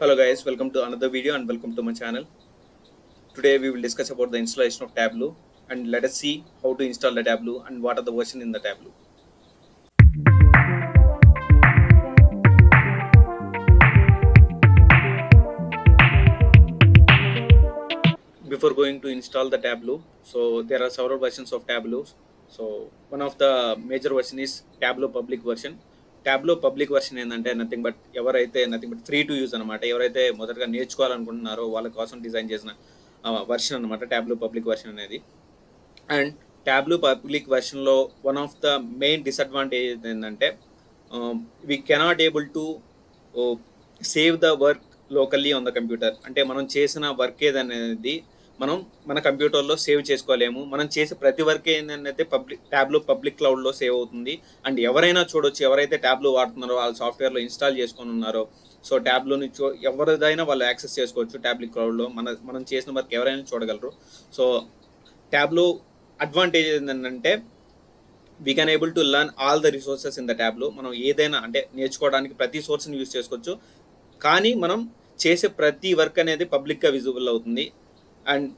Hello guys, welcome to another video and welcome to my channel. Today we will discuss about the installation of Tableau and let us see how to install the Tableau and what are the version in the Tableau. Before going to install the Tableau, so there are several versions of Tableau. So one of the major version is Tableau public version. Tableau public version ఏంటంటే nothing but free to use అనమాట. ఎవరైతే మొదటగా నేర్చుకోవాలనుకుంటున్నారో వాళ్ళ కోసం design చేసిన version అనమాట Tableau public version అనేది. And Tableau public వర్షన్లో one of the main disadvantage ఏంటంటే we cannot able to save the work locally on the computer. అంటే మనం చేసిన వర్క్ ఏదనేది మనం మన కంప్యూటర్లో సేవ్ చేసుకోలేము. మనం చేసే ప్రతి వర్క్ ఏంటంటే టాబ్లూ పబ్లిక్ క్లౌడ్లో సేవ్ అవుతుంది. అండ్ ఎవరైనా చూడొచ్చు, ఎవరైతే టాబ్లూ వాడుతున్నారో వాళ్ళ సాఫ్ట్వేర్లో ఇన్స్టాల్ చేసుకొని ఉన్నారో సో టాబ్లూని ఎవరిదైనా వాళ్ళు యాక్సెస్ చేసుకోవచ్చు. టాబ్లెట్ క్లౌడ్లో మనం చేసిన వర్క్ ఎవరైనా చూడగలరు. సో టాబ్లూ అడ్వాంటేజ్ ఏంటంటే we can able to learn all the resources in the Tableau. మనం ఏదైనా అంటే నేర్చుకోవడానికి ప్రతి సోర్స్ని యూజ్ చేసుకోవచ్చు, కానీ మనం చేసే ప్రతి వర్క్ అనేది పబ్లిక్గా విజిబుల్ అవుతుంది. అండ్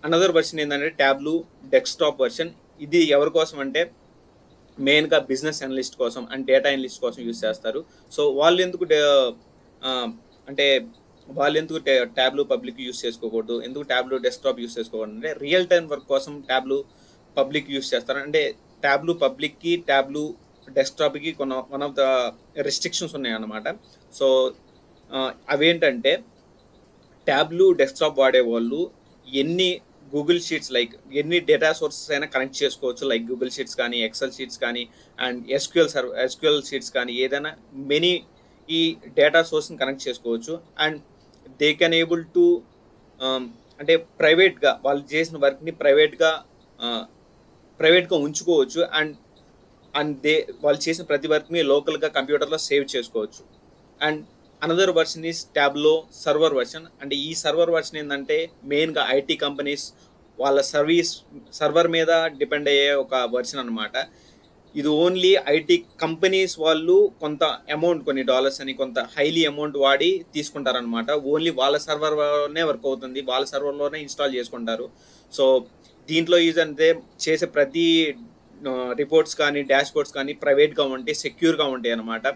అనదర్ వర్షన్ ఏంటంటే టాబ్లూ డెస్క్టాప్ వర్షన్. ఇది ఎవరి కోసం అంటే మెయిన్గా బిజినెస్ అనలిస్ట్ కోసం అండ్ డేటా అనలిస్ట్ కోసం యూజ్ చేస్తారు. సో వాళ్ళు ఎందుకు టాబ్లూ పబ్లిక్ యూజ్ చేసుకోకూడదు, ఎందుకు టాబ్లూ డెస్క్టాప్ యూజ్ చేసుకోకూడదు అంటే రియల్ టైం వర్క్ కోసం టాబ్లూ పబ్లిక్ యూజ్ చేస్తారు. అంటే టాబ్లూ పబ్లిక్కి టాబ్లూ డెస్క్టాప్కి వన్ ఆఫ్ ద రెస్ట్రిక్షన్స్ ఉన్నాయన్నమాట. సో అవేంటంటే టాబ్లూ డెస్క్టాప్ వాడేవాళ్ళు ఎన్ని గూగుల్ షీట్స్ ఎన్ని డేటా సోర్సెస్ అయినా కనెక్ట్ చేసుకోవచ్చు, లైక్ గూగుల్ షీట్స్ కానీ, ఎక్సెల్ షీట్స్ కానీ, అండ్ ఎస్క్యూఎల్ షీట్స్ కానీ, ఏదైనా మెనీ ఈ డేటా సోర్స్ని కనెక్ట్ చేసుకోవచ్చు. And they can able to అంటే ప్రైవేట్గా వాళ్ళు చేసిన వర్క్ని ప్రైవేట్గా ఉంచుకోవచ్చు. అండ్ వాళ్ళు చేసిన ప్రతి వర్క్ని లోకల్గా కంప్యూటర్లో సేవ్ చేసుకోవచ్చు. And another version is Tableau server version. అంటే ఈ సర్వర్ వర్షన్ ఏంటంటే మెయిన్గా ఐటీ కంపెనీస్ వాళ్ళ సర్వర్ మీద డిపెండ్ అయ్యే ఒక వర్షన్ అనమాట. ఇది ఓన్లీ ఐటీ కంపెనీస్ వాళ్ళు కొంత అమౌంట్, కొన్ని డాలర్స్ అని కొంత హైలీ అమౌంట్ వాడి తీసుకుంటారనమాట. ఓన్లీ వాళ్ళ సర్వర్లోనే వర్క్ అవుతుంది, వాళ్ళ సర్వర్లోనే ఇన్స్టాల్ చేసుకుంటారు. సో దీంట్లో యూజ్ అంటే చేసే ప్రతి రిపోర్ట్స్ కానీ డాష్బోర్డ్స్ కానీ ప్రైవేట్గా ఉంటాయి, సెక్యూర్గా ఉంటాయి అనమాట.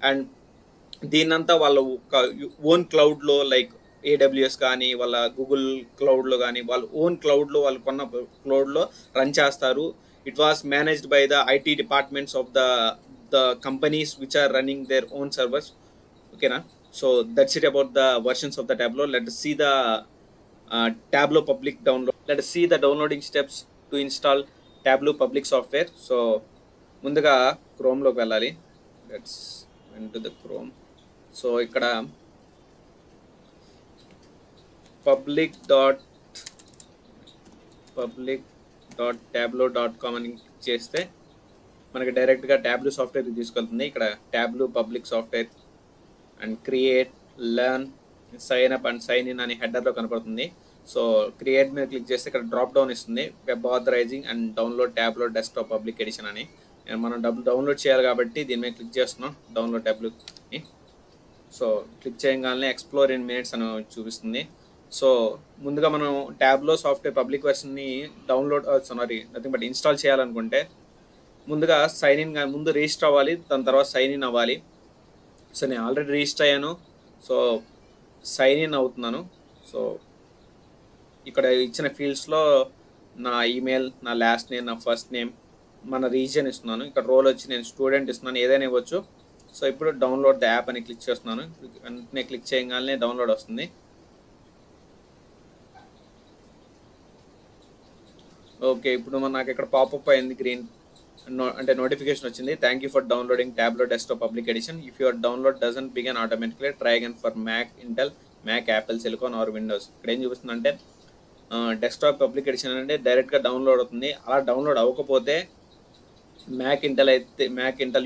అండ్ దీన్నంతా వాళ్ళ ఓన్ క్లౌడ్లో లైక్ ఏడబ్ల్యూఎస్ కానీ వాళ్ళ గూగుల్ క్లౌడ్లో కానీ వాళ్ళ ఓన్ క్లౌడ్లో వాళ్ళు కొన్న క్లౌడ్లో రన్ చేస్తారు. It was managed by the IT departments of the companies which are running their own servers. ఓకేనా? So that's it about the versions of the Tableau. Let see the Tableau public download. Let see the downloading steps to install Tableau public software. So ముందుగా క్రోమ్లోకి వెళ్ళాలి. Let's into the Chrome. So ఇక్కడ public.tableau.com అని చేస్తే మనకి డైరెక్ట్గా Tableau సాఫ్ట్వేర్కి తీసుకెళ్తుంది. ఇక్కడ Tableau public software and create, learn, sign up and sign in అని హెడర్లో కనపడుతుంది. సో క్రియేట్ మీద క్లిక్ చేస్తే ఇక్కడ డ్రాప్ డౌన్ ఇస్తుంది, web authorizing and download Tableau desktop public edition అని. మనం డౌన్లోడ్ చేయాలి కాబట్టి దీని మీద క్లిక్ చేస్తున్నాం, డౌన్లోడ్ టాబ్లూని. సో క్లిక్ చేయగానే ఎక్స్ప్లోర్ ఇన్ మినిట్స్ అని చూపిస్తుంది. సో ముందుగా మనం టాబ్లూ సాఫ్ట్వేర్ పబ్లిక్ వెర్షన్ని నథింగ్ బట్ ఇన్స్టాల్ చేయాలనుకుంటే ముందుగా ముందు రిజిస్టర్ అవ్వాలి, దాని తర్వాత సైన్ ఇన్ అవ్వాలి. సో నేను ఆల్రెడీ రిజిస్టర్ అయ్యాను, సో సైన్ ఇన్ అవుతున్నాను. సో ఇక్కడ ఇచ్చిన ఫీల్డ్స్లో నా ఈమెయిల్, నా లాస్ట్ నేమ్, నా ఫస్ట్ నేమ్, మన రీజియన్ ఇస్తున్నాను. ఇక్కడ రోల్ వచ్చి నేను స్టూడెంట్ ఇస్తున్నాను, ఏదైనా ఇవ్వచ్చు. సో ఇప్పుడు డౌన్లోడ్ ద యాప్ అని క్లిక్ చేస్తున్నాను. వెంటనే క్లిక్ చేయగానే డౌన్లోడ్ వస్తుంది. ఓకే, ఇప్పుడు నాకు ఇక్కడ పాపప్ అయింది గ్రీన్ అంటే నోటిఫికేషన్ వచ్చింది, thank you for downloading Tableau desktop public edition. If your download doesn't begin automatically try again for Mac, Intel, Mac, Apple, silicon or Windows. ఇక్కడ ఏం చూపిస్తుందంటే డెస్క్టాప్ పబ్లిక్ ఎడిషన్ అంటే డైరెక్ట్గా డౌన్లోడ్ అవుతుంది. అలా download అవ్వకపోతే Mac Intel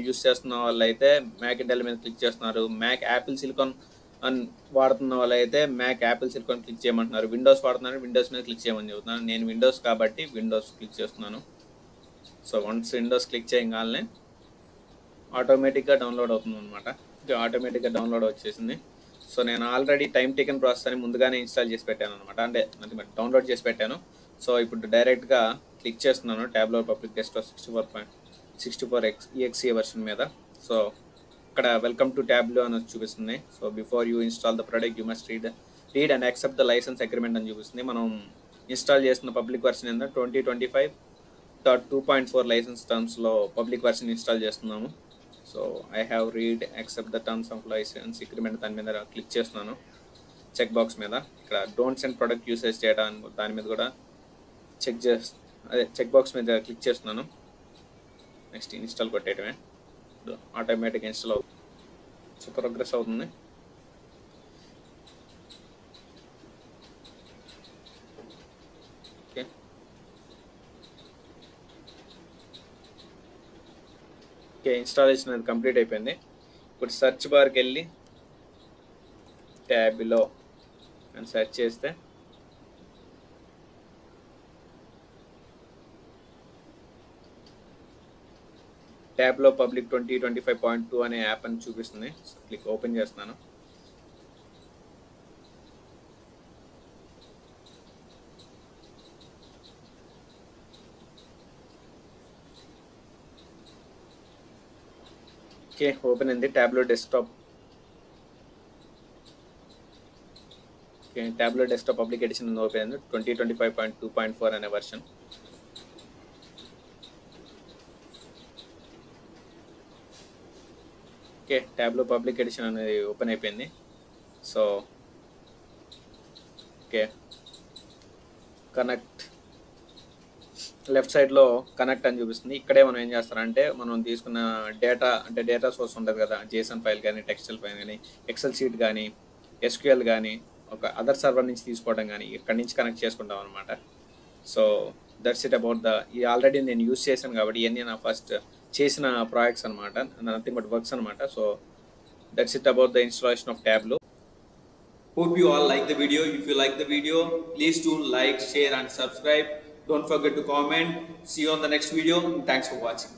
use చేస్తున్న వాళ్ళు అయితే మ్యాక్ ఇంటెల్ మీద క్లిక్ చేస్తున్నారు. మ్యాక్ యాపిల్ సిలికాన్ అని వాడుతున్న వాళ్ళు అయితే మ్యాక్ యాపిల్ సిలికాన్ క్లిక్ చేయమంటున్నారు. విండోస్ వాడుతున్నారు, విండోస్ మీద క్లిక్ చేయమని చెబుతున్నాను. నేను విండోస్ కాబట్టి విండోస్ క్లిక్ చేస్తున్నాను. సో వన్స్ విండోస్ క్లిక్ చేయగానే ఆటోమేటిక్గా డౌన్లోడ్ అవుతుంది అనమాట. ఆటోమేటిక్గా డౌన్లోడ్ వచ్చేసింది. సో నేను ఆల్రెడీ టైం టేకన్ ప్రాసెస్ అని ముందుగానే ఇన్స్టాల్ చేసి పెట్టాను అనమాట, అంటే డౌన్లోడ్ చేసి పెట్టాను. సో ఇప్పుడు డైరెక్ట్గా క్లిక్ చేస్తున్నాను ట్యాబ్లో పబ్లిక్ డెస్క్టాప్ 64 వెర్షన్ మీద. సో ఇక్కడ వెల్కమ్ టు ట్యాబ్లో అని చూపిస్తుంది. So before you install the product you must read and accept the licence agreement అని చూపిస్తుంది. మనం ఇన్స్టాల్ చేసిన పబ్లిక్ వెర్షన్ ఏంటంటే 2025.2.4 లైసెన్స్ టర్మ్స్లో పబ్లిక్ వెర్షన్ ఇన్స్టాల్ చేస్తున్నాము. So I have read accept the terms of licence agreement దాని మీద click చేస్తున్నాను. చెక్ బాక్స్ మీద ఇక్కడ don't send product usage data అని దాని మీద కూడా చెక్ బాక్స్ మీద క్లిక్ చేస్తున్నాను. నెక్స్ట్ ఇన్స్టాల్ కొట్టేయటమే, ఆటోమేటిక్ ఇన్స్టాల్ అవుతుంది. సో ప్రోగ్రెస్ అవుతుంది. ఓకే, ఓకే ఇన్స్టాలేషన్ అది కంప్లీట్ అయిపోయింది. ఇప్పుడు సెర్చ్ బార్కి వెళ్ళి ట్యాబ్లో అని సెర్చ్ చేస్తే ట్యాబ్లో పబ్లిక్ 2025.2 అనే యాప్ అని చూపిస్తుంది. సో క్లిక్ ఓపెన్ చేస్తున్నాను. ఓకే ఓపెన్ అయింది Tableau desktop. Okay Tableau desktop public edition open అయింది 2025.2.4 అనే version. Okay Tableau public edition అనేది ఓపెన్ అయిపోయింది. సో ఓకే కనెక్ట్ లెఫ్ట్ సైడ్లో కనెక్ట్ అని చూపిస్తుంది. ఇక్కడే మనం ఏం చేస్తారంటే మనం తీసుకున్న డేటా, అంటే డేటా సోర్స్ ఉంటుంది కదా, JSON ఫైల్ కానీ, టెక్స్టైల్ ఫైల్ కానీ, ఎక్సెల్ షీట్ కానీ, SQL కానీ, ఒక అదర్ సర్వర్ నుంచి తీసుకోవడం కానీ ఇక్కడి నుంచి కనెక్ట్ చేసుకుంటాం అనమాట. సో దట్స్ ఇట్ అబౌట్ ఇది ఆల్రెడీ నేను యూస్ చేశాను కాబట్టి ఇవన్నీ నా ఫస్ట్ చేసిన ప్రాజెక్ట్స్ అనమాట, నథింగ్ బట్ వర్క్స్ అనమాట. So that's it about the installation of Tableau. Hope you all like the video. If you like the video, please do like, share and subscribe. Don't forget to comment. See you on the next video. Thanks for watching.